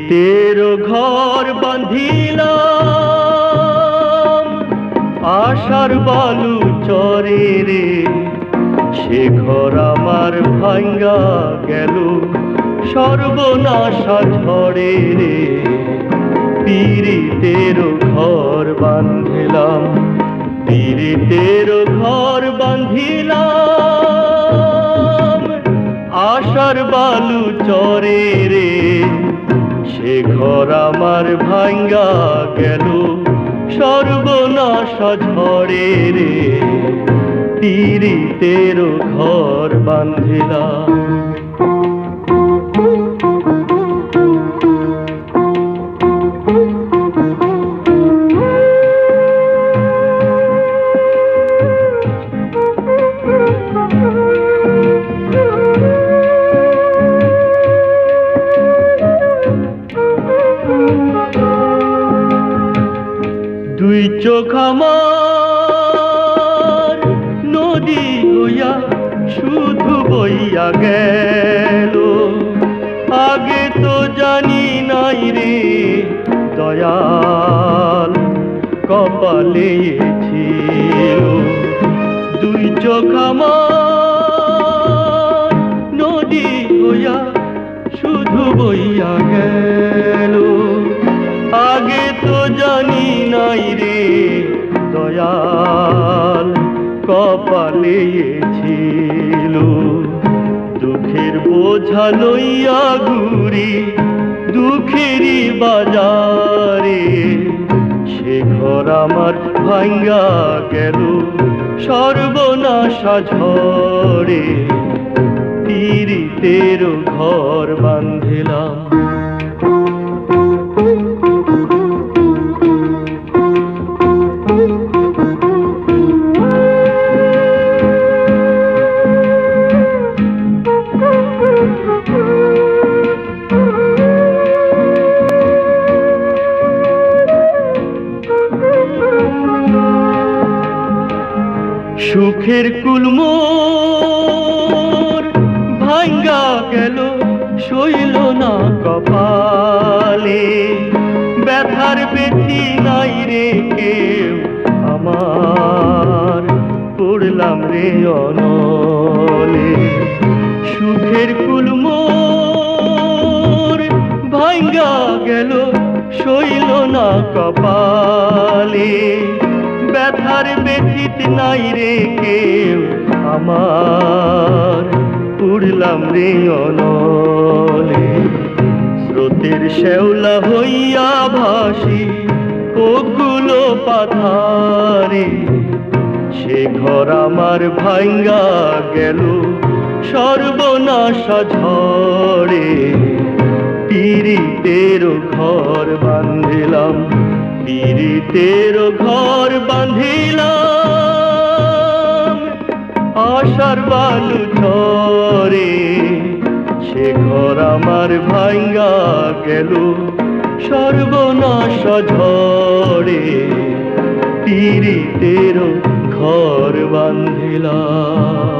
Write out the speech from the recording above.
পীড়িতের ঘর বাঁধিলাম আশার বালু চরে রে, সে ঘর আমার ভাঙ্গা গেল সর্বনাশা ঝড়ে রে। পীড়িতের ঘর বাঁধিলাম, পীড়িতের ঘর বাঁধিলাম আশার বালু চরে রে, সে ঘর আমার ভাঙ্গা গেল সর্বনাশা ঝড়ে রে। পীড়িতের ঘর বাঁধিলাম। দুই চোখ আমার নদী হইয়া শুধু বইয়া গেল, আগে তো জানি নাই রে দয়াল কপালে ছিল। দুই চোখ আমার নদী হইয়া শুধু বইয়া গেল, আগে তো জানি নাই রে দয়াল কপালে ছিল। দুঃখের বোঝা লইয়া ঘুরি দুঃখেরই বাজারে, সে ঘর আমার ভাঙ্গা গেল সর্বনাশা ঝড়ে। পীড়িতের ঘর বাঁধিলাম। সুখের কুলমোর ভাঙ্গা গেল সইল না কপালে, ব্যথার বেথি নাই রে কেউ আমার, পড়লাম রে অনলে। সুখের কুলমোর ভাঙ্গা গেল সইল না কপালে, ব্যথার বেথিত নাই রে কেউ আমার, উড়লাম রে অনলে। স্রোতের শ্যাওলা হইয়া ভাসি ওগুলো পাথারে, সে ঘর আমার ভাঙ্গা গেল সর্বনাশা ঝড়ে। পীড়িতের ঘর বাঁধিলাম, পীড়িতের ঘর বাঁধিলাম আশার বালু চরে, সে ঘর আমার ভাঙ্গা গেল সর্বনাশা ঝড়ে। পীড়িতের ঘর বাঁধিলাম।